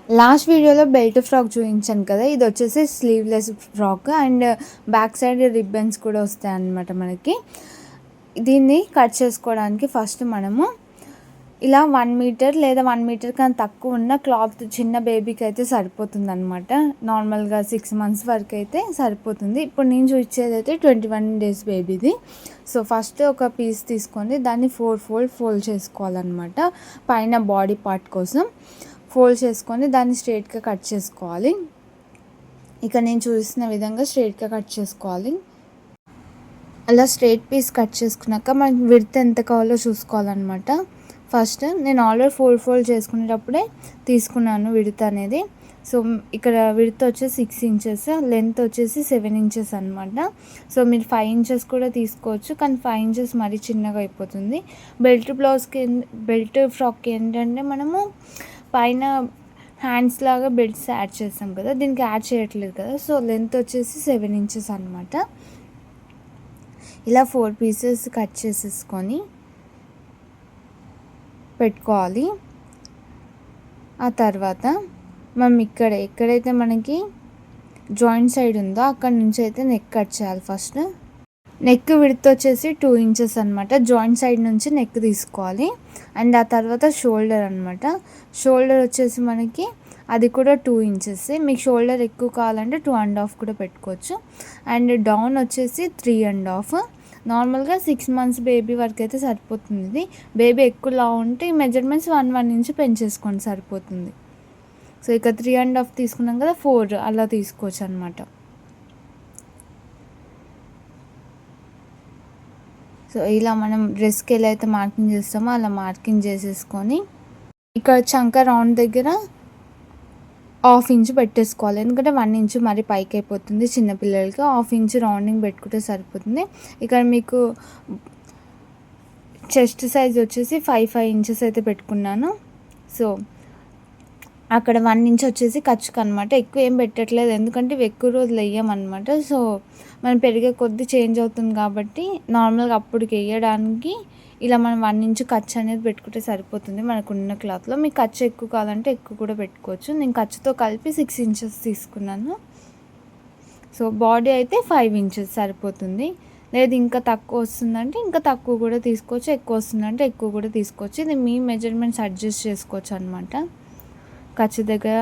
Last వీడియోలో belt frock చూపించాను కదా, ఇది వచ్చేసి sleeveless frock and back side ribbons కూడా వస్తాయి అన్నమాట మనకి. దీన్ని కట్ చేసుకోవడానికి ఫస్ట్ మనము ఇలా 1 మీటర్ లేదా 1 మీటర్ కన్నా తక్కువ ఉన్న క్లాత్ చిన్న బేబీకి అయితే సరిపోతుంది అనమాట. నార్మల్గా 6 months వరకు అయితే సరిపోతుంది. ఇప్పుడు నేను చూపించేది అయితే 21 days బేబీది. సో ఫస్ట్ ఒక పీస్ తీసుకొని దాన్ని 4 ఫోల్డ్ చేసుకోవాలన్నమాట. పైన బాడీ పార్ట్ కోసం ఫోల్డ్ చేసుకొని దాన్ని స్ట్రైట్గా కట్ చేసుకోవాలి. ఇక నేను చూసిన విధంగా స్ట్రైట్గా కట్ చేసుకోవాలి. అలా స్ట్రైట్ పీస్ కట్ చేసుకున్నాక మనకి విడ్త్ ఎంత కావాలో చూసుకోవాలన్నమాట. ఫస్ట్ నేను ఆల్రెడీ ఫోల్డ్ చేసుకునేటప్పుడే తీసుకున్నాను విడ్త్ అనేది. సో ఇక్కడ విడ్త్ వచ్చేసి 6 inches, లెంత్ వచ్చేసి 7 inches అనమాట. సో మీరు 5 inches కూడా తీసుకోవచ్చు, కానీ 5 inches మరీ చిన్నగా అయిపోతుంది. బెల్ట్ ఫ్రాక్కి ఏంటంటే మనము పైన హ్యాండ్స్ లాగా బెల్ట్స్ యాడ్ చేస్తాం కదా, దీనికి యాడ్ చేయట్లేదు కదా. సో లెంత్ వచ్చేసి 7 inches అనమాట. ఇలా 4 pieces కట్ చేసేసుకొని పెట్టుకోవాలి. ఆ తర్వాత మనం ఎక్కడైతే మనకి జాయింట్ సైడ్ ఉందో అక్కడ నుంచి అయితే నెక్ కట్ చేయాలి. ఫస్ట్ నెక్ విడ్త్ వచ్చేసి 2 inches అనమాట. జాయింట్ సైడ్ నుంచి నెక్ తీసుకోవాలి. అండ్ ఆ తర్వాత షోల్డర్ అనమాట. షోల్డర్ వచ్చేసి మనకి అది కూడా 2 inches. మీకు షోల్డర్ ఎక్కువ కావాలంటే 2.5 కూడా పెట్టుకోవచ్చు. అండ్ డౌన్ వచ్చేసి 3.5. నార్మల్గా 6 months బేబీ వరకు అయితే సరిపోతుంది. ఇది బేబీ ఎక్కువ లా ఉంటే ఈ మెజర్మెంట్స్ 1 inch పెంచేసుకోండి సరిపోతుంది. సో ఇక 3.5 తీసుకున్నాం కదా, 4 అలా తీసుకోవచ్చు అనమాట. సో ఇలా మనం డ్రెస్కి ఎలా అయితే మార్కింగ్ చేస్తామో అలా మార్కింగ్ చేసేసుకొని ఇక్కడ చంక రౌండ్ దగ్గర 1/2 inch పెట్టేసుకోవాలి. ఎందుకంటే 1 inch మరి పైకి అయిపోతుంది చిన్నపిల్లలకి. 1/2 inch రౌండింగ్ పెట్టుకుంటే సరిపోతుంది. ఇక్కడ మీకు చెస్ట్ సైజ్ వచ్చేసి 5 inches అయితే పెట్టుకున్నాను. సో అక్కడ 1 inch వచ్చేసి ఖర్చుకు అనమాట. ఎక్కువ ఏం పెట్టట్లేదు, ఎందుకంటే ఇవి ఎక్కువ రోజులు వేయమన్నమాట. సో మనం పెరిగే కొద్దీ చేంజ్ అవుతుంది కాబట్టి నార్మల్గా అప్పటికి వేయడానికి ఇలా మనం 1 inch ఖర్చు అనేది పెట్టుకుంటే సరిపోతుంది మనకున్న క్లాత్లో. మీకు ఖర్చు ఎక్కువ కావాలంటే ఎక్కువ కూడా పెట్టుకోవచ్చు. నేను ఖర్చుతో కలిపి 6 inches తీసుకున్నాను. సో బాడీ అయితే 5 inches సరిపోతుంది. లేదు ఇంకా తక్కువ వస్తుందంటే ఇంకా తక్కువ కూడా తీసుకోవచ్చు, ఎక్కువ వస్తుందంటే ఎక్కువ కూడా తీసుకోవచ్చు. ఇది మీ మెజర్మెంట్స్ అడ్జస్ట్ చేసుకోవచ్చు అనమాట. ఖర్చు దగ్గర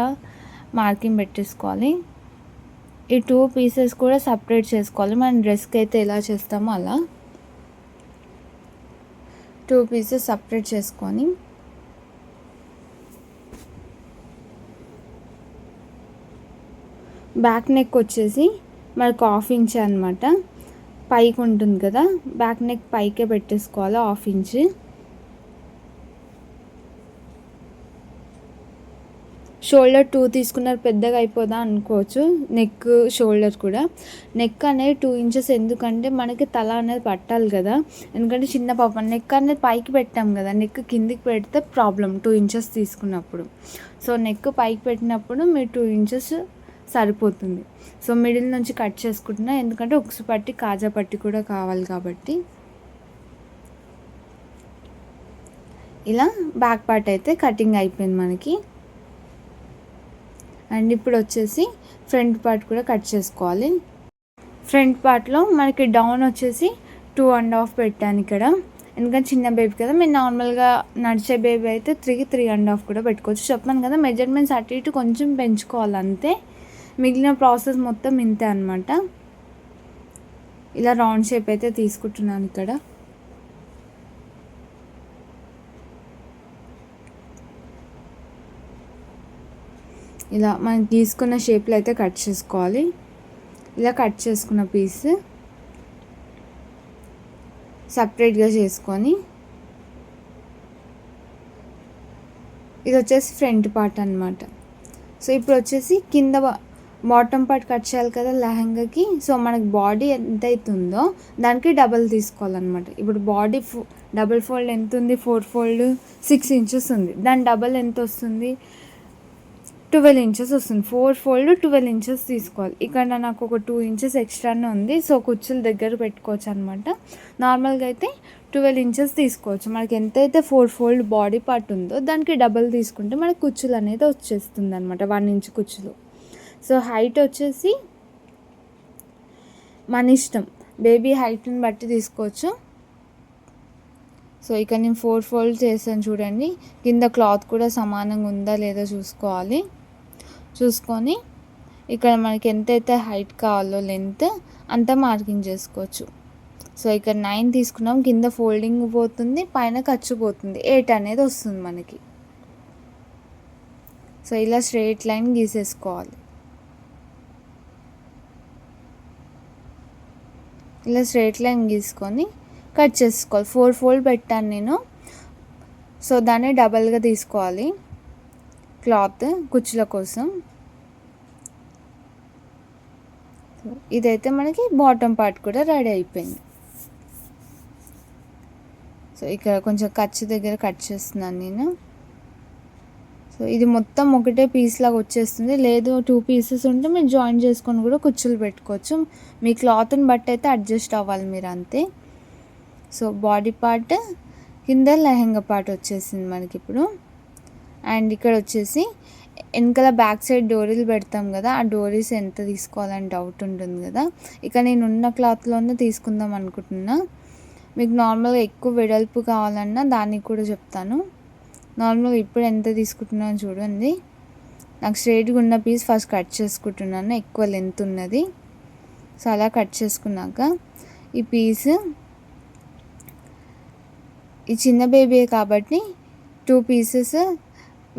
మార్కింగ్ పెట్టేసుకోవాలి. ఈ 2 pieces కూడా సపరేట్ చేసుకోవాలి. మనం డ్రెస్కి అయితే ఎలా చేస్తామో అలా 2 pieces సపరేట్ చేసుకొని బ్యాక్ నెక్ వచ్చేసి మనకు 1/2 inch అనమాట. పైకి ఉంటుంది కదా, బ్యాక్ నెక్ పైకే పెట్టేసుకోవాలి 1/2 inch. షోల్డర్ 2 తీసుకున్నారు, పెద్దగా అయిపోదా అనుకోవచ్చు. నెక్ షోల్డర్ కూడా నెక్ అనేది 2 inches. ఎందుకంటే మనకి తల అనేది పట్టాలి కదా, ఎందుకంటే చిన్న పాప నెక్ అనేది పైకి పెట్టాం కదా, నెక్ కిందికి పెడితే ప్రాబ్లం 2 inches తీసుకున్నప్పుడు. సో నెక్ పైకి పెట్టినప్పుడు మీరు 2 inches సరిపోతుంది. సో మిడిల్ నుంచి కట్ చేసుకుంటున్నా, ఎందుకంటే ఉక్సు పట్టి కాజా పట్టి కూడా కావాలి కాబట్టి. ఇలా బ్యాక్ పార్ట్ అయితే కటింగ్ అయిపోయింది మనకి. అండ్ ఇప్పుడు వచ్చేసి ఫ్రంట్ పార్ట్ కూడా కట్ చేసుకోవాలి. ఫ్రంట్ పార్ట్లో మనకి డౌన్ వచ్చేసి 2.5 పెట్టాను ఇక్కడ, ఎందుకంటే చిన్న బేబీ కదా. మీరు నార్మల్గా నడిచే బేబీ అయితే 3.5 కూడా పెట్టుకోవచ్చు. చెప్పాను కదా, మెజర్మెంట్స్ అటు ఇటు కొంచెం పెంచుకోవాలి అంతే. మిగిలిన ప్రాసెస్ మొత్తం ఇంతే అనమాట. ఇలా రౌండ్ షేప్ అయితే తీసుకుంటున్నాను ఇక్కడ. ఇలా మనం తీసుకున్న షేప్లో అయితే కట్ చేసుకోవాలి. ఇలా కట్ చేసుకున్న పీస్ సపరేట్గా చేసుకొని ఇది వచ్చేసి ఫ్రంట్ పార్ట్ అనమాట. సో ఇప్పుడు వచ్చేసి కింద బాటమ్ పార్ట్ కట్ చేయాలి కదా లెహంగాకి. సో మనకి బాడీ ఎంత అవుతుందో దానికి డబల్ తీసుకోవాలన్నమాట. ఇప్పుడు బాడీ డబల్ ఫోల్డ్ ఎంత ఉంది, 4 fold 6 inches ఉంది. దాని డబల్ ఎంత వస్తుంది, 12 ఇంచెస్ వస్తుంది. 4 ఫోల్డ్ 12 ఇంచెస్ తీసుకోవాలి. ఇక్కడ నాకు ఒక 2 ఇంచెస్ ఎక్స్ట్రానే ఉంది. సో కుచ్చుల దగ్గర పెట్టుకోవచ్చు అనమాట. నార్మల్గా అయితే 12 ఇంచెస్ తీసుకోవచ్చు. మనకి ఎంతైతే 4 ఫోల్డ్ బాడీ పార్ట్ ఉందో దానికి డబల్ తీసుకుంటే మనకి కుచ్చులు అనేది వచ్చేస్తుంది అనమాట, 1 ఇంచ్ కుచ్చులు. సో హైట్ వచ్చేసి మన ఇష్టం, బేబీ హైట్ని బట్టి తీసుకోవచ్చు. సో ఇక్కడ నేను 4 ఫోల్డ్ చేశాను చూడండి. కింద క్లాత్ కూడా సమానంగా ఉందా లేదా చూసుకోవాలి. చూసుకొని ఇక్కడ మనకి ఎంతైతే హైట్ కావాలో లెంత్ అంతా మార్కింగ్ చేసుకోవచ్చు. సో ఇక్కడ 9 తీసుకున్నాం, కింద ఫోల్డింగ్ పోతుంది, పైన ఖర్చు పోతుంది, 8 అనేది వస్తుంది మనకి. సో ఇలా స్ట్రెయిట్ లైన్ గీసేసుకోవాలి. ఇలా స్ట్రెయిట్ లైన్ గీసుకొని కట్ చేసుకోవాలి. 4 ఫోల్డ్ పెట్టాను నేను. సో దాన్ని డబల్గా తీసుకోవాలి క్లాత్ కుచ్చుల కోసం. ఇదైతే మనకి బాటమ్ పార్ట్ కూడా రెడీ అయిపోయింది. సో ఇక్కడ కొంచెం ఖర్చు దగ్గర కట్ చేస్తున్నాను నేను. సో ఇది మొత్తం ఒకటే పీస్ లాగా వచ్చేస్తుంది. లేదు 2 పీసెస్ ఉంటే మీరు జాయిన్ చేసుకొని కూడా కుచ్చులు పెట్టుకోవచ్చు. మీ క్లాత్ని బట్టి అయితే అడ్జస్ట్ అవ్వాలి మీరు, అంతే. సో బాడీ పార్ట్ కింద లెహంగా పార్ట్ వచ్చేసింది మనకి ఇప్పుడు. అండ్ ఇక్కడ వచ్చేసి వెనకాల బ్యాక్ సైడ్ డోరీలు పెడతాం కదా, ఆ డోరీస్ ఎంత తీసుకోవాలని డౌట్ ఉంటుంది కదా. ఇక నేను ఉన్న క్లాత్లోనే తీసుకుందాం అనుకుంటున్నా. మీకు నార్మల్గా ఎక్కువ వెడల్పు కావాలన్నా దానికి కూడా చెప్తాను. నార్మల్గా ఇప్పుడు ఎంత తీసుకుంటున్నాను చూడండి. నాకు స్ట్రైట్గా ఉన్న పీస్ ఫస్ట్ కట్ చేసుకుంటున్నాను, ఎక్కువ లెంత్ ఉన్నది. సో అలా కట్ చేసుకున్నాక ఈ పీస్, ఈ చిన్న బేబీయే కాబట్టి 2 పీసెస్,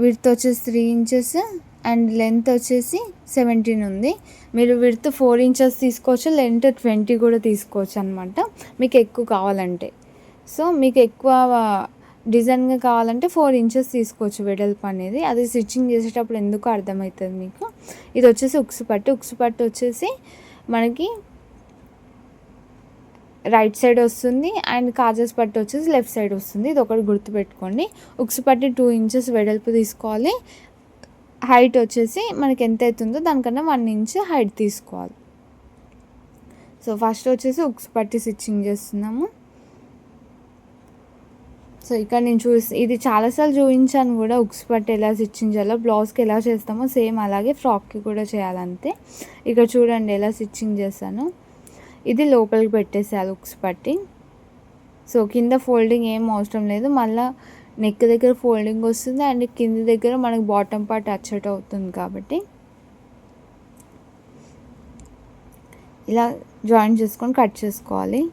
విడ్త్ వచ్చేసి 3 ఇంచెస్ అండ్ లెంత్ వచ్చేసి 17 ఉంది. మీరు విడ్త్ 4 ఇంచెస్ తీసుకోవచ్చు, లెంత్ 20 కూడా తీసుకోవచ్చు అనమాట మీకు ఎక్కువ కావాలంటే. సో మీకు ఎక్కువ డిజైన్గా కావాలంటే 4 ఇంచెస్ తీసుకోవచ్చు వెడల్పు అనేది. అది స్టిచ్చింగ్ చేసేటప్పుడు ఎందుకు అర్థమవుతుంది మీకు. ఇది వచ్చేసి ఉక్సు పట్టు వచ్చేసి మనకి రైట్ సైడ్ వస్తుంది అండ్ కాజాస్ పట్టు వచ్చేసి లెఫ్ట్ సైడ్ వస్తుంది. ఇది ఒకటి గుర్తుపెట్టుకోండి. ఉక్సు పట్టి 2 ఇంచెస్ వెడల్పు తీసుకోవాలి. హైట్ వచ్చేసి మనకి ఎంత అవుతుందో దానికన్నా 1 ఇంచ్ హైట్ తీసుకోవాలి. సో ఫస్ట్ వచ్చేసి ఉక్సు పట్టి స్టిచ్చింగ్ చేస్తున్నాము. సో ఇక్కడ నేను ఇది చాలాసార్లు చూపించాను కూడా, ఉక్సు పట్టి ఎలా స్టిచ్చింగ్ చేయాలో, బ్లౌజ్కి ఎలా చేస్తామో సేమ్ అలాగే ఫ్రాక్కి కూడా చేయాలంతే. ఇక్కడ చూడండి ఎలా స్టిచ్చింగ్ చేస్తాను. ఇది లోపలికి పెట్టేసేయాలి ఉక్సు పట్టి. సో కింద ఫోల్డింగ్ ఏం అవసరం లేదు, మళ్ళీ నెక్ దగ్గర ఫోల్డింగ్ వస్తుంది అండ్ కింద దగ్గర మనకి బాటమ్ పార్ట్ అచ్చట్ అవుతుంది కాబట్టి ఇలా జాయిన్ చేసుకొని కట్ చేసుకోవాలి.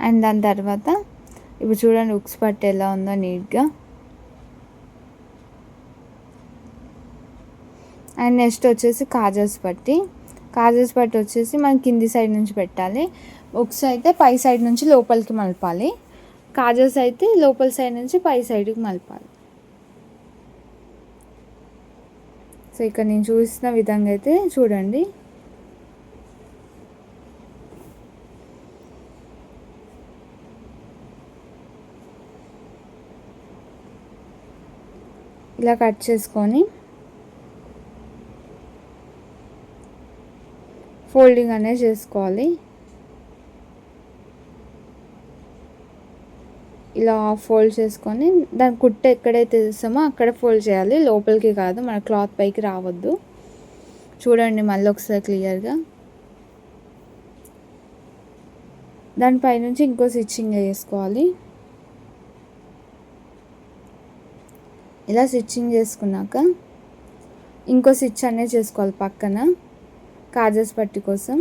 అండ్ దాని తర్వాత ఇప్పుడు చూడండి ఉక్సు పట్టి ఎలా ఉందో నీట్గా. అండ్ నెక్స్ట్ వచ్చేసి కాజాస్ పట్టి వచ్చేసి మనం కింది సైడ్ నుంచి పెట్టాలి. ఉక్స్ అయితే పై సైడ్ నుంచి లోపలికి మలపాలి, కాజాస్ అయితే లోపల సైడ్ నుంచి పై సైడ్కి మలపాలి. సో ఇక్కడ నేను చూసిన విధంగా అయితే చూడండి. ఇలా కట్ చేసుకొని ఫోల్డింగ్ అనేది చేసుకోవాలి. ఇలా ఫోల్డ్ చేసుకొని దాని కుట్టు ఎక్కడైతే తీస్తామో అక్కడ ఫోల్డ్ చేయాలి, లోపలికి కాదు, మన క్లాత్ పైకి రావద్దు. చూడండి మళ్ళీ ఒకసారి క్లియర్గా. దానిపై నుంచి ఇంకో స్టిచ్చింగ్ వేసుకోవాలి. ఇలా స్టిచ్చింగ్ చేసుకున్నాక ఇంకో స్టిచ్ అనేది చేసుకోవాలి పక్కన కాజాస్ పట్టి కోసం.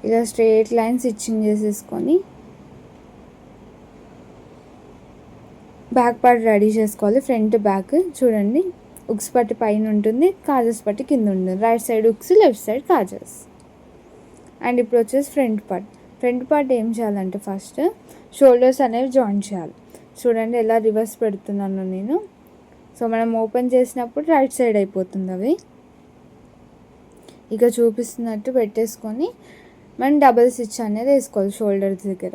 ఇలా స్ట్రెయిట్ లైన్ స్టిచ్చింగ్ చేసేసుకొని బ్యాక్ పార్ట్ రెడీ చేసుకోవాలి. ఫ్రంట్ బ్యాక్ చూడండి, ఉక్స్ పట్టి పైన ఉంటుంది, కాజాస్ పట్టి కింద ఉంటుంది. రైట్ సైడ్ ఉక్స్, లెఫ్ట్ సైడ్ కాజాస్. అండ్ ఇప్పుడు వచ్చేసి ఫ్రంట్ పార్ట్ ఏం చేయాలంటే ఫస్ట్ షోల్డర్స్ అనేవి జాయిన్ చేయాలి. చూడండి ఎలా రివర్స్ పెడుతున్నాను నేను. సో మనం ఓపెన్ చేసినప్పుడు రైట్ సైడ్ అయిపోతుంది అవి. ఇక చూపిస్తున్నట్టు పెట్టేసుకొని మనం డబల్ స్టిచ్ అనేది వేసుకోవాలి షోల్డర్ దగ్గర.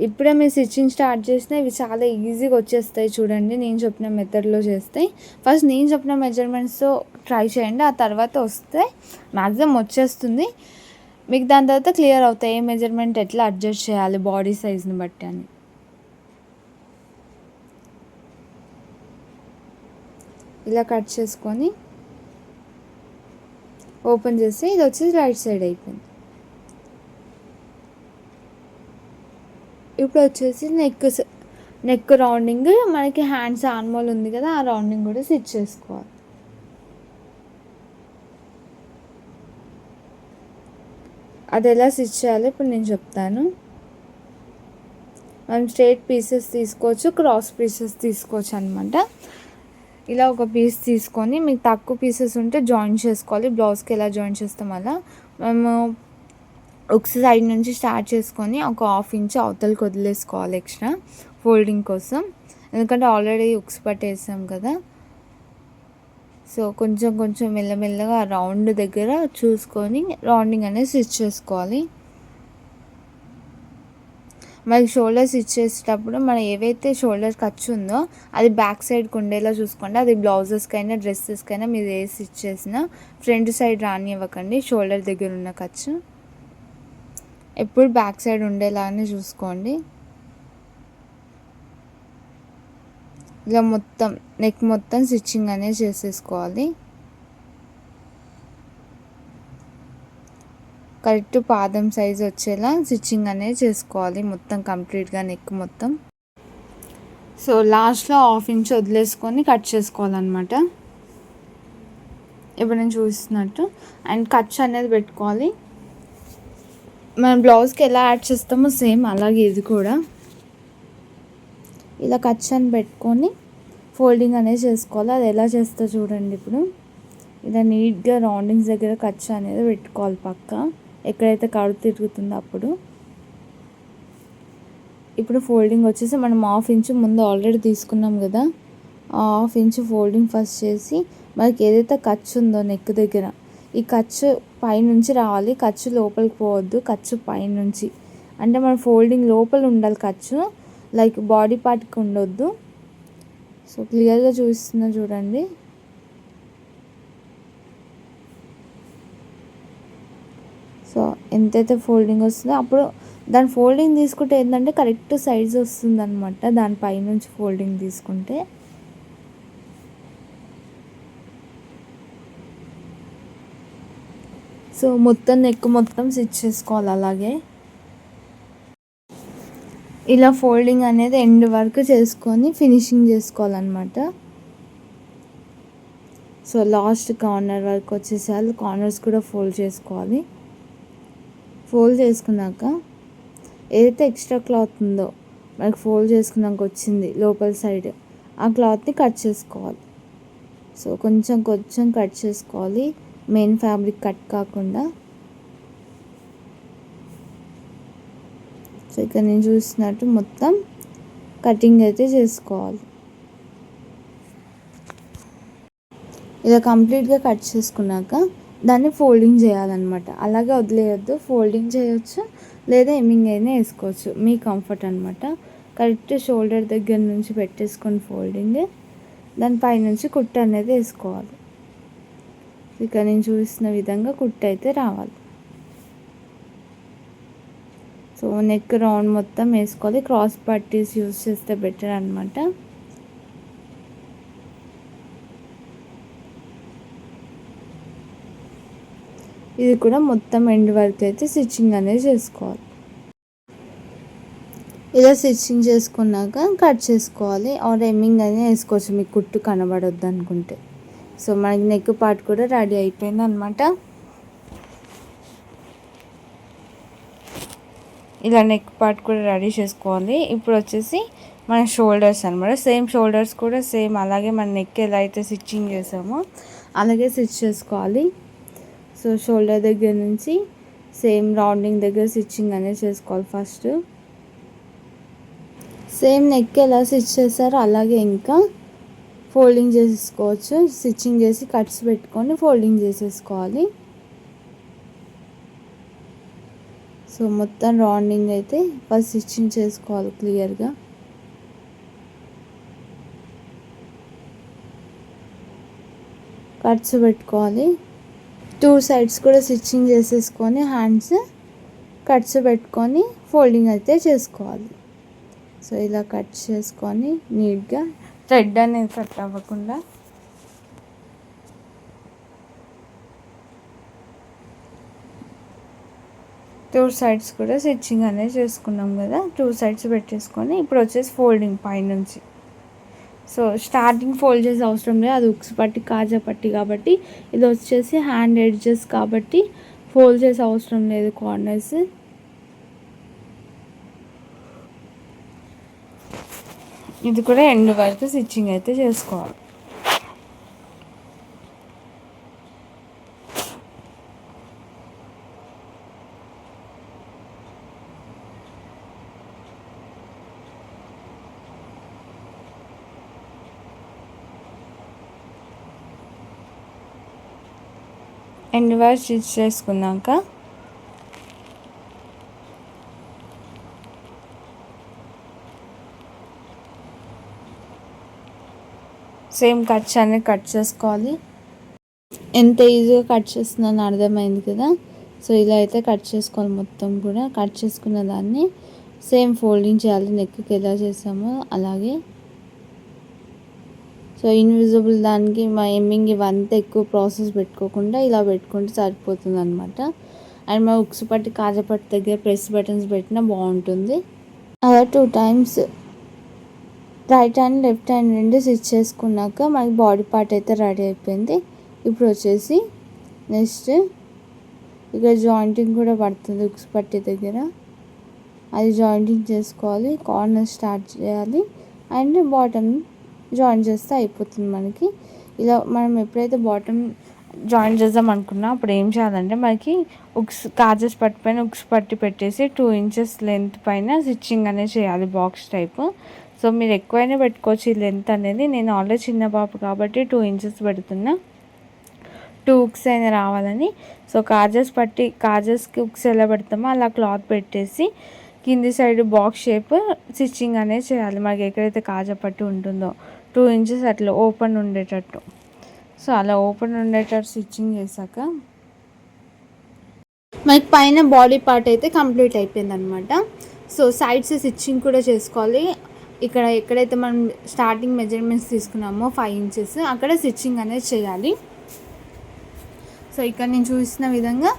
ఇప్పుడే మీరు స్టిచ్చింగ్ స్టార్ట్ చేసినా ఇవి చాలా ఈజీగా వచ్చేస్తాయి చూడండి, నేను చెప్పిన మెథడ్లో చేస్తే. ఫస్ట్ నేను చెప్పిన మెజర్మెంట్స్తో ట్రై చేయండి, ఆ తర్వాత వస్తే మ్యాక్సిమం వచ్చేస్తుంది మీకు. దాని తర్వాత క్లియర్ అవుతాయి ఏ మెజర్మెంట్ ఎట్లా అడ్జస్ట్ చేయాలి బాడీ సైజ్ని బట్టి అని. ఇలా కట్ చేసుకొని ఓపెన్ చేస్తే ఇది వచ్చేసి రైట్ సైడ్ అయిపోయింది. ఇప్పుడు వచ్చేసి నెక్ రౌండింగ్ మనకి హ్యాండ్స్ ఆర్మోల్ ఉంది కదా, ఆ రౌండింగ్ కూడా స్టిచ్ చేసుకోవాలి. అది ఎలా స్టిచ్ చేయాలో ఇప్పుడు నేను చెప్తాను. మనం స్ట్రైట్ పీసెస్ తీసుకోవచ్చు, క్రాస్ పీసెస్ తీసుకోవచ్చు అనమాట. ఇలా ఒక పీస్ తీసుకొని మీకు తక్కువ పీసెస్ ఉంటే జాయిన్ చేసుకోవాలి. బ్లౌజ్కి ఎలా జాయిన్ చేస్తాం అలా మేము ఒక సైడ్ నుంచి స్టార్ట్ చేసుకొని ఒక 1/2 ఇంచ్ అవతలకి వదిలేసుకోవాలి ఎక్స్ట్రా ఫోల్డింగ్ కోసం, ఎందుకంటే ఆల్రెడీ ఉక్స్ పట్టేసాం కదా. సో కొంచెం కొంచెం మెల్లమెల్లగా రౌండ్ దగ్గర చూసుకొని రౌండింగ్ అనేది స్టిచ్ చేసుకోవాలి. మనకి షోల్డర్ స్టిచ్ చేసేటప్పుడు మనం ఏవైతే షోల్డర్ ఖర్చు ఉందో అది బ్యాక్ సైడ్కి ఉండేలా చూసుకోండి. అది బ్లౌజెస్కైనా డ్రెస్సెస్కైనా మీరు ఏ స్టిచ్ చేసినా ఫ్రంట్ సైడ్ రానివ్వకండి. షోల్డర్ దగ్గర ఉన్న ఖర్చు ఎప్పుడు బ్యాక్ సైడ్ ఉండేలాగానే చూసుకోండి. ఇలా మొత్తం నెక్ మొత్తం స్టిచ్చింగ్ అనేది చేసేసుకోవాలి. కరెక్ట్ పాదం సైజ్ వచ్చేలా స్టిచ్చింగ్ అనేది చేసుకోవాలి మొత్తం కంప్లీట్గా నెక్ మొత్తం. సో లాస్ట్లో 1/2 ఇంచ్ వదిలేసుకొని కట్ చేసుకోవాలన్నమాట. ఇప్పుడు నేను చూస్తున్నట్టు అండ్ ఖర్చు అనేది పెట్టుకోవాలి. మనం బ్లౌజ్కి ఎలా యాడ్ చేస్తామో సేమ్ అలాగే ఇది కూడా ఇలా ఖర్చు అని పెట్టుకొని ఫోల్డింగ్ అనేది చేసుకోవాలి. అది ఎలా చేస్తా చూడండి. ఇప్పుడు ఇలా నీట్గా రౌండింగ్స్ దగ్గర ఖర్చు అనేది పెట్టుకోవాలి పక్క, ఎక్కడైతే కడుపు తిరుగుతుందో అప్పుడు. ఇప్పుడు ఫోల్డింగ్ వచ్చేసి మనం 1/2 ఇంచ్ ముందు ఆల్రెడీ తీసుకున్నాం కదా, ఆ 1/2 ఇంచ్ ఫోల్డింగ్ ఫస్ట్ చేసి మనకి ఏదైతే ఖర్చు ఉందో నెక్ దగ్గర ఈ ఖర్చు పైనుంచి రావాలి. ఖర్చు లోపలికి పోవద్దు, ఖర్చు పైనుంచి అంటే మన ఫోల్డింగ్ లోపల ఉండాలి ఖర్చు, లైక్ బాడీ పార్ట్కి ఉండొద్దు. సో క్లియర్గా చూస్తున్నా చూడండి. సో ఎంతైతే ఫోల్డింగ్ వస్తుందో అప్పుడు దాని ఫోల్డింగ్ తీసుకుంటే ఏంటంటే కరెక్ట్ సైజ్ వస్తుంది అనమాట, దానిపైనుంచి ఫోల్డింగ్ తీసుకుంటే. సో మొత్తం నెక్ మొత్తం స్టిచ్ చేసుకోవాలి అలాగే. ఇలా ఫోల్డింగ్ అనేది ఎండ్ వరకు చేసుకొని ఫినిషింగ్ చేసుకోవాలన్నమాట. సో లాస్ట్ కార్నర్ వరకు వచ్చేసారి కార్నర్స్ కూడా ఫోల్డ్ చేసుకోవాలి. ఫోల్డ్ చేసుకున్నాక ఏదైతే ఎక్స్ట్రా క్లాత్ ఉందో మనకి ఫోల్డ్ చేసుకున్నాక వచ్చింది లోపల సైడ్, ఆ క్లాత్ని కట్ చేసుకోవాలి. సో కొంచెం కొంచెం కట్ చేసుకోవాలి, మెయిన్ ఫ్యాబ్రిక్ కట్ కాకుండా. సో ఇక్కడ నేను చూసినట్టు మొత్తం కటింగ్ అయితే చేసుకోవాలి. ఇలా కంప్లీట్గా కట్ చేసుకున్నాక దాన్ని ఫోల్డింగ్ చేయాలన్నమాట. అలాగే వదిలేయద్దు, ఫోల్డింగ్ చేయొచ్చు లేదా ఎమ్మింగ్ అయినా వేసుకోవచ్చు, మీ కంఫర్ట్ అనమాట. కరెక్ట్ షోల్డర్ దగ్గర నుంచి పెట్టేసుకొని ఫోల్డింగ్ దానిపై నుంచి కుట్టు అనేది వేసుకోవాలి. ఇక నేను చూసిన విధంగా కుట్టు అయితే రావాలి. సో నెక్ రౌండ్ మొత్తం వేసుకోవాలి. క్రాస్ పట్టీస్ యూజ్ చేస్తే బెటర్ అనమాట. ఇది కూడా మొత్తం ఎండ్ వరకు అయితే స్టిచ్చింగ్ అనేది చేసుకోవాలి. ఇలా స్టిచ్చింగ్ చేసుకున్నాక కట్ చేసుకోవాలి, ఆర్ ఎమ్మింగ్ అనేది వేసుకోవచ్చు మీకు కుట్టు కనబడొద్దు అనుకుంటే. సో మనకి నెక్ పార్ట్ కూడా రెడీ అయిపోయింది అనమాట. ఇలా నెక్ పార్ట్ కూడా రెడీ చేసుకోవాలి. ఇప్పుడు వచ్చేసి మన షోల్డర్స్ అనమాట. సేమ్ షోల్డర్స్ కూడా సేమ్ అలాగే మన నెక్ ఎలా అయితే స్టిచ్చింగ్ చేసామో అలాగే స్టిచ్ చేసుకోవాలి. సో షోల్డర్ దగ్గర నుంచి సేమ్ రౌండింగ్ దగ్గర స్టిచ్చింగ్ అనేది చేసుకోవాలి. ఫస్ట్ సేమ్ నెక్ ఎలా స్టిచ్ చేస్తారో అలాగే ఇంకా ఫోల్డింగ్ చేసేసుకోవచ్చు. స్టిచ్చింగ్ చేసి కట్స్ పెట్టుకొని ఫోల్డింగ్ చేసేసుకోవాలి. సో మొత్తం రౌండింగ్ అయితే ఫస్ట్ స్టిచ్చింగ్ చేసుకోవాలి క్లియర్గా. కట్స్ పెట్టుకోవాలి. 2 సైడ్స్ కూడా స్టిచ్చింగ్ చేసేసుకొని హ్యాండ్స్ కట్స్ పెట్టుకొని ఫోల్డింగ్ అయితే చేసుకోవాలి. సో ఇలా కట్ చేసుకొని నీట్గా థ్రెడ్ అనేది కట్ అవ్వకుండా టూ సైడ్స్ కూడా స్టిచ్చింగ్ అనేది చేసుకున్నాం కదా. 2 సైడ్స్ పెట్టేసుకొని ఇప్పుడు వచ్చేసి ఫోల్డింగ్ పైనుంచి. సో స్టార్టింగ్ ఫోల్డ్ చేసే అవసరం లేదు, అది ఉక్స్ పట్టి కాజా పట్టి కాబట్టి. ఇది వచ్చేసి హ్యాండ్ ఎడ్జెస్ కాబట్టి ఫోల్డ్ చేసే అవసరం లేదు కార్నర్స్. ఇది కూడా ఎండ్ వరకు స్టిచ్చింగ్ అయితే చేసుకోవాలి. ఎండ్ వరకు స్టిచ్ చేసుకున్నాక సేమ్ కట్స్ అనేది కట్ చేసుకోవాలి. ఎంత ఈజీగా కట్ చేస్తుందని అర్థమైంది కదా. సో ఇలా అయితే కట్ చేసుకోవాలి. మొత్తం కూడా కట్ చేసుకున్న దాన్ని సేమ్ ఫోల్డింగ్ చేయాలి, నెక్కి ఎలా చేసామో అలాగే. సో ఇన్విజిబుల్ దానికి మా ఎమ్మింగ్ ఇవంతా ఎక్కువ ప్రాసెస్ పెట్టుకోకుండా ఇలా పెట్టుకుంటే సరిపోతుంది అనమాట. అండ్ మా ఉక్స్ పట్టి కాజా పట్టి దగ్గర ప్రెస్ బటన్స్ పెట్టినా బాగుంటుంది. అలా 2 times right hand left hand రెండు స్టిచ్ చేసుకున్నాక మనకి బాడీ పార్ట్ అయితే రెడీ అయిపోయింది. ఇప్పుడు వచ్చేసి నెక్స్ట్ ఇక్కడ జాయింటింగ్ కూడా పడుతుంది ఉక్స్ పట్టి దగ్గర, అది జాయింటింగ్ చేసుకోవాలి. కార్నర్ స్టార్ట్ చేయాలి అండ్ బాటమ్ జాయిన్ చేస్తే అయిపోతుంది మనకి. ఇలా మనం ఎప్పుడైతే బాటమ్ జాయిన్ చేద్దాం అనుకున్నా అప్పుడు ఏం చేయాలంటే మనకి ఉక్స్ కాజెస్ పట్టి పైన ఉక్స్ పట్టి పెట్టేసి 2 ఇంచెస్ లెంత్ పైన స్టిచ్చింగ్ అనేది చేయాలి బాక్స్ టైప్. సో మీరు ఎక్కువైనా పెట్టుకోవచ్చు ఈ లెంత్ అనేది. నేను ఆల్రెడీ చిన్న పాప కాబట్టి 2 ఇంచెస్ పెడుతున్నా, 2 ఉక్స్ అయినా రావాలని. సో కాజెస్కి ఉక్స్ ఎలా పెడతామో అలా క్లాత్ పెట్టేసి కింది సైడ్ బాక్స్ షేప్ స్టిచ్చింగ్ అనేది చేయాలి. మనకి ఎక్కడైతే కాజా పట్టి ఉంటుందో 2 ఇంచెస్ అట్లా ఓపెన్ ఉండేటట్టు. సో అలా ఓపెన్ ఉండేటట్టు స్టిచ్చింగ్ చేశాక మనకి పైన బాడీ పార్ట్ అయితే కంప్లీట్ అయిపోయింది అనమాట. సో సైడ్స్ స్టిచ్చింగ్ కూడా చేసుకోవాలి. ఇక్కడ ఎక్కడైతే మనం స్టార్టింగ్ మెజర్మెంట్స్ తీసుకున్నామో 5 ఇంచెస్ అక్కడ స్టిచ్చింగ్ అనేది చేయాలి. సో ఇక్కడ నేను చూసిన విధంగా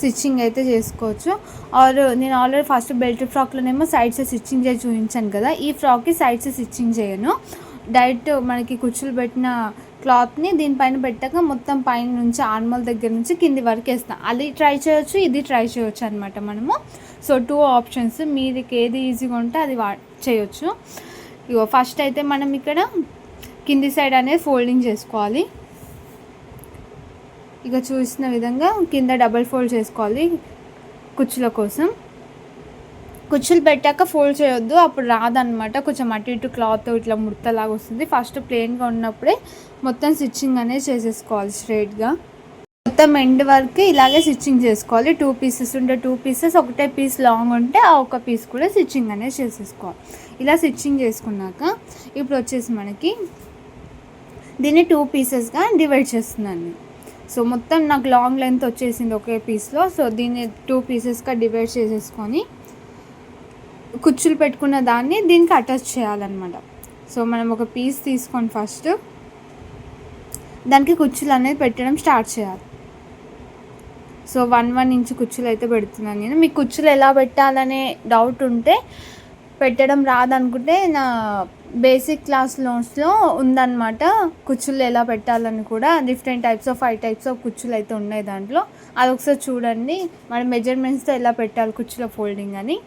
స్టిచ్చింగ్ అయితే చేసుకోవచ్చు. ఆర్ నేను ఆల్రెడీ ఫస్ట్ బెల్ట్ ఫ్రాక్లోనేమో సైడ్స్ స్టిచ్చింగ్ చేసి చూపించాను కదా. ఈ ఫ్రాక్కి సైడ్స్ స్టిచ్చింగ్ చేయను, డైరెక్ట్ మనకి కుచ్చులు పెట్టిన క్లాత్ని దీనిపైన పెట్టాక మొత్తం పైన నుంచి ఆర్మల్ దగ్గర నుంచి కింది వరకు వేస్తాను. అది ట్రై చేయొచ్చు, ఇది ట్రై చేయొచ్చు అనమాట మనము. సో 2 ఆప్షన్స్, మీకు ఏది ఈజీగా ఉంటే అది చేయొచ్చు. ఇగో ఫస్ట్ అయితే మనం ఇక్కడ కింది సైడ్ అనేది ఫోల్డింగ్ చేసుకోవాలి. ఇక చూసిన విధంగా కింద డబల్ ఫోల్డ్ చేసుకోవాలి కుచ్చుల కోసం. కుచ్చులు పెట్టాక ఫోల్డ్ చేయొద్దు, అప్పుడు రాదనమాట. కొంచెం అటు ఇటు క్లాత్ ఇట్లా ముడతలాగా వస్తుంది. ఫస్ట్ ప్లెయిన్గా ఉన్నప్పుడే మొత్తం స్టిచ్చింగ్ అనేది చేసేసుకోవాలి స్ట్రైట్గా. మొత్తం ఎండ్ వరకు ఇలాగే స్టిచ్చింగ్ చేసుకోవాలి. 2 పీసెస్ ఉంటే 2 పీసెస్, ఒకటే పీస్ లాంగ్ ఉంటే ఆ ఒక పీస్ కూడా స్టిచ్చింగ్ అనేది చేసేసుకోవాలి. ఇలా స్టిచ్చింగ్ చేసుకున్నాక ఇప్పుడు వచ్చేసి మనకి దీన్ని 2 పీసెస్గా డివైడ్ చేస్తున్నాను. సో మొత్తం నాకు లాంగ్ లెంత్ వచ్చేసింది ఒకే పీస్లో. సో దీన్ని 2 పీసెస్గా డివైడ్ చేసేసుకొని కుచ్చులు పెట్టుకున్న దాన్ని దీనికి అటాచ్ చేయాలన్నమాట. సో మనం ఒక పీస్ తీసుకొని ఫస్ట్ దానికి కుచ్చులు అనేది పెట్టడం స్టార్ట్ చేయాలి. సో 1 ఇంచ్ కుచ్చులు అయితే పెడుతున్నాను నేను. మీకు కుచ్చులు ఎలా పెట్టాలనే డౌట్ ఉంటే, పెట్టడం రాదనుకుంటే నా బేసిక్ క్లాస్ నోట్స్లో ఉందన్నమాట. కుచ్చులు ఎలా పెట్టాలని కూడా different types of 5 types of కుచ్చులు అయితే ఉన్నాయి దాంట్లో. అది ఒకసారి చూడండి, మన మెజర్మెంట్స్తో ఎలా పెట్టాలి కుచ్చుల ఫోల్డింగ్ అని.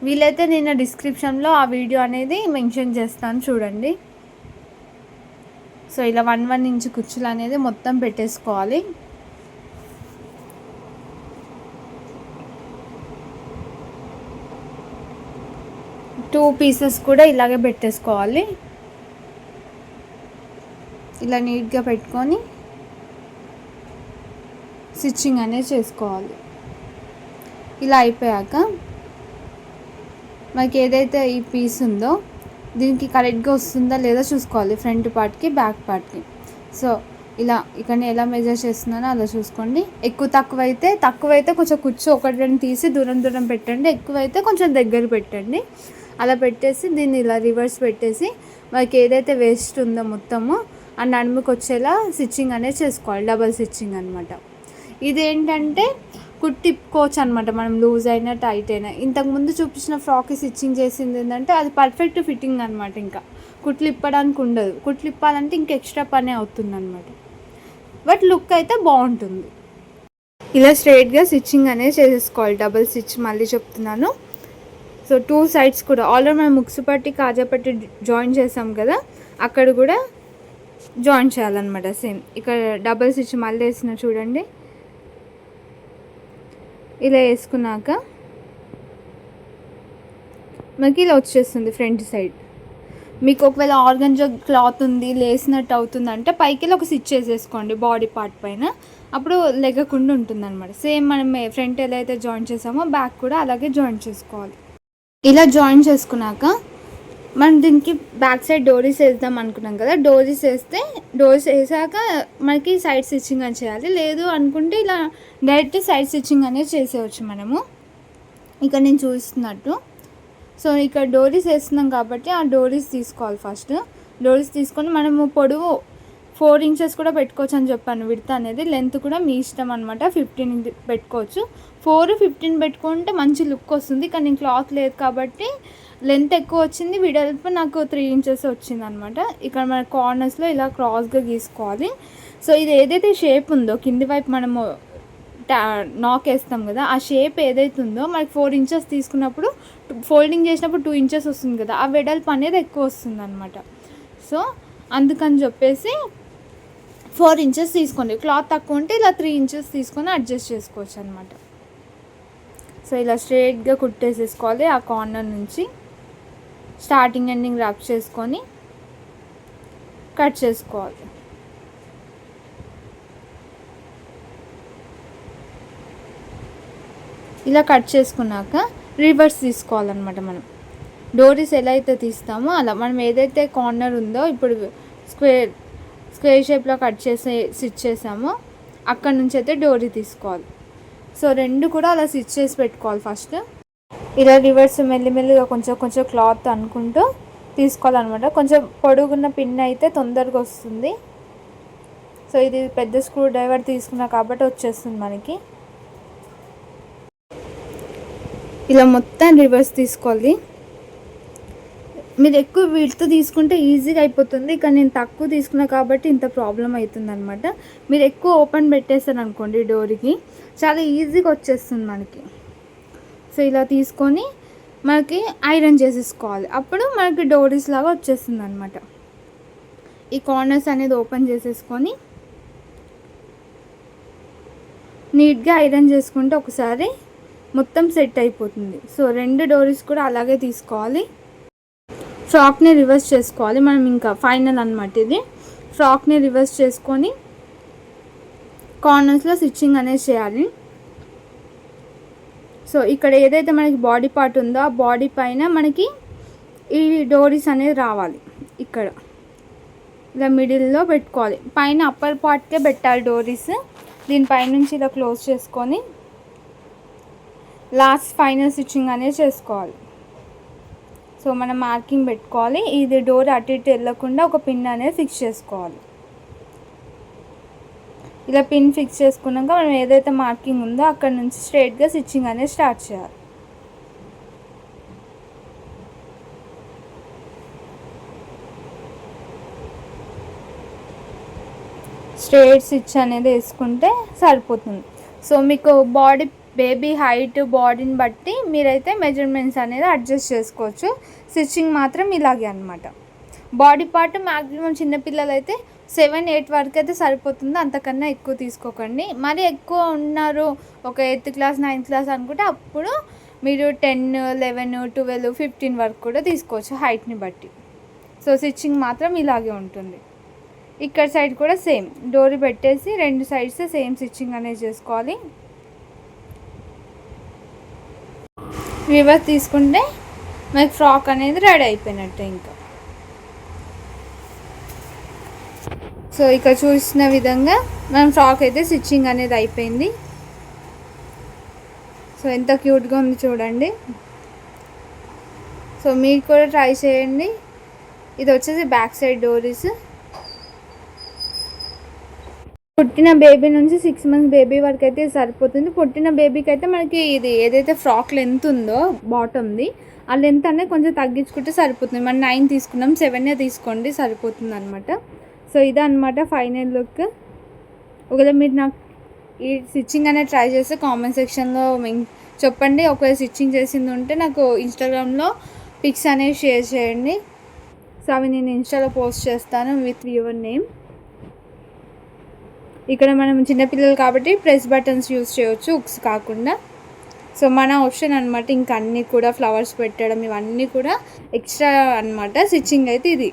వీలైతే నేను డిస్క్రిప్షన్లో ఆ వీడియో అనేది మెన్షన్ చేస్తాను చూడండి. సో ఇలా 1 ఇంచ్ కుచ్చులు అనేది మొత్తం పెట్టేసుకోవాలి. టూ పీసెస్ కూడా ఇలాగే పెట్టేసుకోవాలి. ఇలా నీట్గా పెట్టుకొని స్టిచ్చింగ్ అనేది చేసుకోవాలి. ఇలా అయిపోయాక మనకి ఏదైతే ఈ పీస్ ఉందో దీనికి కరెక్ట్గా వస్తుందా లేదా చూసుకోవాలి, ఫ్రంట్ పార్ట్కి బ్యాక్ పార్ట్కి. సో ఇలా ఇక్కడ ఎలా మెజర్ చేస్తున్నానో అలా చూసుకోండి. తక్కువైతే కొంచెం కుచ్చు ఒకటి రెండు తీసి దూరం దూరం పెట్టండి, ఎక్కువైతే కొంచెం దగ్గర పెట్టండి. అలా పెట్టేసి దీన్ని ఇలా రివర్స్ పెట్టేసి మనకి ఏదైతే వేస్ట్ ఉందో మొత్తము ఆ నడుముకి వచ్చేలా స్టిచ్చింగ్ అనేది చేసుకోవాలి, డబల్ స్టిచ్చింగ్ అనమాట. ఇదేంటంటే కుట్టిప్పుకోవచ్చు అనమాట, మనం లూజ్ అయినా టైట్ అయినా. ఇంతకుముందు చూపించిన ఫ్రాక్కి స్టిచ్చింగ్ చేసింది ఏంటంటే అది పర్ఫెక్ట్ ఫిట్టింగ్ అనమాట, ఇంకా కుట్లు ఇప్పడానికి ఉండదు. కుట్లు ఇప్పాలంటే ఇంక ఎక్స్ట్రా పని అవుతుంది అనమాట, బట్ లుక్ అయితే బాగుంటుంది. ఇలా స్ట్రైట్గా స్టిచ్చింగ్ అనేది చేసేసుకోవాలి, డబల్ స్టిచ్ మళ్ళీ చెప్తున్నాను. సో 2 సైడ్స్ కూడా ఆల్రెడీ మనం ముక్సు పట్టి కాజా పట్టి జాయిన్ చేసాం కదా, అక్కడ కూడా జాయిన్ చేయాలన్నమాట సేమ్. ఇక్కడ డబల్ స్టిచ్ మళ్ళీ వేసిన చూడండి. ఇలా వేసుకున్నాక మనకి ఇలా వచ్చేస్తుంది ఫ్రంట్ సైడ్. మీకు ఒకవేళ ఆర్గంజా క్లాత్ ఉంది లేసినట్టు అవుతుందంటే పైకి ఒక స్టిచ్ చేసేసుకోండి బాడీ పార్ట్ పైన, అప్పుడు లెగకుండా ఉంటుంది అనమాట. సేమ్ మనం ఫ్రంట్ ఎలా అయితే జాయిన్ చేసామో బ్యాక్ కూడా అలాగే జాయిన్ చేసుకోవాలి. ఇలా జాయిన్ చేసుకున్నాక మనం దీనికి బ్యాక్ సైడ్ డోరీస్ వేద్దాం అనుకున్నాం కదా, డోరీస్ వేసాక మనకి సైడ్ స్టిచ్చింగ్ అని చేయాలి. లేదు అనుకుంటే ఇలా డైరెక్ట్ సైడ్ స్టిచ్చింగ్ అనేది చేసేయచ్చు మనము, ఇక్కడ నేను చూపిస్తున్నట్టు. సో ఇక్కడ డోరీస్ వేస్తున్నాం కాబట్టి ఆ డోరీస్ తీసుకోవాలి. ఫస్ట్ డోరీస్ తీసుకొని మనము పొడవు 4 ఇంచెస్ కూడా పెట్టుకోవచ్చు అని చెప్పాను. విడ్త్ అనేది లెంత్ కూడా మీ ఇష్టం అనమాట, 15 పెట్టుకోవచ్చు. 4, 15 పెట్టుకుంటే మంచి లుక్ వస్తుంది. కానీ నేను క్లాత్ లేదు కాబట్టి లెంత్ ఎక్కువ వచ్చింది, వెడల్పు నాకు 3 ఇంచెస్ వచ్చింది అనమాట. ఇక్కడ మన కార్నర్స్లో ఇలా క్రాస్గా గీసుకోవాలి. సో ఇది ఏదైతే షేప్ ఉందో కింది వైపు మనము నాక్ వేస్తాం కదా, ఆ షేప్ ఏదైతే ఉందో మనకి 4 ఇంచెస్ తీసుకున్నప్పుడు ఫోల్డింగ్ చేసినప్పుడు 2 ఇంచెస్ వస్తుంది కదా, ఆ వెడల్పు అనేది ఎక్కువ వస్తుంది అనమాట. సో అందుకని చెప్పేసి 4 ఇంచెస్ తీసుకోండి. క్లాత్ తక్కువ ఉంటే ఇలా 3 ఇంచెస్ తీసుకొని అడ్జస్ట్ చేసుకోవచ్చు అనమాట. సో ఇలా స్ట్రైట్గా కుట్టేసేసుకోవాలి. ఆ కార్నర్ నుంచి స్టార్టింగ్ ఎండింగ్ రబ్ చేసుకొని కట్ చేసుకోవాలి. ఇలా కట్ చేసుకున్నాక రివర్స్ తీసుకోవాలన్నమాట. మనం డోరీస్ ఎలా అయితే తీస్తామో అలా మనం ఏదైతే కార్నర్ ఉందో ఇప్పుడు స్క్వేర్ షేప్లో కట్ చేసి స్టిచ్ చేసామో అక్కడ నుంచి అయితే డోరీ తీసుకోవాలి. సో 2 కూడా అలా స్టిచ్ చేసి పెట్టుకోవాలి. ఫస్ట్ ఇలా రివర్స్ మెల్లిమెల్లిగా కొంచెం క్లాత్ అనుకుంటూ తీసుకోవాలన్నమాట. కొంచెం పొడుగున్న పిన్ అయితే తొందరగా వస్తుంది. సో ఇది పెద్ద స్క్రూ డ్రైవర్ తీసుకున్నా కాబట్టి వచ్చేస్తుంది మనకి. ఇలా మొత్తం రివర్స్ తీసుకోవాలి. మీరు ఎక్కువ విడ్త్ తీసుకుంటే ఈజీగా అయిపోతుంది, కానీ నేను తక్కువ తీసుకున్నా కాబట్టి ఇంత ప్రాబ్లం అవుతుంది అనమాట. మీరు ఎక్కువ ఓపెన్ పెట్టేస్తారు అనుకోండి డోరీకి, చాలా ఈజీగా వచ్చేస్తుంది మనకి. సో ఇలా తీసుకొని మనకి ఐరన్ చేసేసుకోవాలి, అప్పుడు మనకి డోరీస్ లాగా వచ్చేస్తుంది అనమాట. ఈ కార్నర్స్ అనేది ఓపెన్ చేసేసుకొని నీట్గా ఐరన్ చేసుకుంటే ఒకసారి మొత్తం సెట్ అయిపోతుంది. సో 2 డోరీస్ కూడా అలాగే తీసుకోవాలి. ఫ్రాక్ని రివర్స్ చేసుకోవాలి మనం, ఇంకా ఫైనల్ అనమాట ఇది. ఫ్రాక్ని రివర్స్ చేసుకొని కార్నర్స్లో స్టిచ్చింగ్ అనేది చేయాలి. సో ఇక్కడ ఏదైతే మనకి బాడీ పార్ట్ ఉందో ఆ బాడీ పైన మనకి ఈ డోరీస్ అనేది రావాలి. ఇక్కడ ఇలా మిడిల్లో పెట్టుకోవాలి, పైన అప్పర్ పార్ట్కే పెట్టాలి డోరీస్. దీనిపైనుంచి ఇలా క్లోజ్ చేసుకొని లాస్ట్ ఫైనల్ స్టిచ్చింగ్ అనేది చేసుకోవాలి. సో మనం మార్కింగ్ పెట్టుకోవాలి. ఇది డోర్ అటు ఇటు వెళ్ళకుండా ఒక పిన్ అనేది ఫిక్స్ చేసుకోవాలి. ఇలా పిన్ ఫిక్స్ చేసుకున్నాక మనం ఏదైతే మార్కింగ్ ఉందో అక్కడ నుంచి స్ట్రైట్గా స్టిచ్చింగ్ అనేది స్టార్ట్ చేయాలి. స్ట్రైట్ స్టిచ్ అనేది వేసుకుంటే సరిపోతుంది. సో మీకు బేబీ హైట్ బాడీని బట్టి మీరైతే మెజర్మెంట్స్ అనేది అడ్జస్ట్ చేసుకోవచ్చు. స్టిచ్చింగ్ మాత్రం ఇలాగే అనమాట. బాడీ పార్ట్ మ్యాక్సిమం చిన్నపిల్లలు అయితే 7-8 వరకు అయితే సరిపోతుంది, అంతకన్నా ఎక్కువ తీసుకోకండి. మరి ఎక్కువ ఉన్నారు ఒక 8th క్లాస్ 9th క్లాస్ అనుకుంటే అప్పుడు మీరు 10, 11, 12, 15 వరకు కూడా తీసుకోవచ్చు హైట్ని బట్టి. సో స్టిచ్చింగ్ మాత్రం ఇలాగే ఉంటుంది. ఇక్కడ సైడ్ కూడా సేమ్ డోరీ పెట్టేసి 2 సైడ్స్ సేమ్ స్టిచ్చింగ్ అనేది చేసుకోవాలి. రివర్స్ తీసుకుంటే మనకి ఫ్రాక్ అనేది రెడీ అయిపోయినట్టే ఇంకా. సో ఇక్కడ చూసిన విధంగా మనం ఫ్రాక్ అయితే స్టిచ్చింగ్ అనేది అయిపోయింది. సో ఎంత క్యూట్గా ఉంది చూడండి. సో మీరు కూడా ట్రై చేయండి. ఇది వచ్చేసి బ్యాక్ సైడ్ డోరీస్. పుట్టిన బేబీ నుంచి 6 months బేబీ వరకు అయితే సరిపోతుంది. పుట్టిన బేబీకి అయితే మనకి ఇది ఏదైతే ఫ్రాక్ లెంత్ ఉందో బాటమ్ది ఆ లెంత్ అనేది కొంచెం తగ్గించుకుంటే సరిపోతుంది. మనం 9 తీసుకున్నాం, 7 తీసుకోండి సరిపోతుంది అనమాట. సో ఇదే అనమాట ఫైనల్ లుక్. ఒకవేళ మీరు నాకు ఈ స్టిచ్చింగ్ అనేది ట్రై చేస్తే కామెంట్ సెక్షన్లో చెప్పండి. ఒకవేళ స్టిచ్చింగ్ చేసింది ఉంటే నాకు ఇన్స్టాగ్రామ్లో పిక్స్ అనేవి షేర్ చేయండి. సో అవి నేను ఇన్స్టాలో పోస్ట్ చేస్తాను విత్ యువర్ నేమ్. ఇక్కడ మనం చిన్నపిల్లలు కాబట్టి ప్రెస్ బటన్స్ యూస్ చేయవచ్చు, హుక్స్ కాకుండా. సో మన ఆప్షన్ అనమాట. ఇంకా అన్నీ కూడా ఫ్లవర్స్ పెట్టడం ఇవన్నీ కూడా ఎక్స్ట్రా అనమాట. స్టిచ్చింగ్ అయితే ఇది.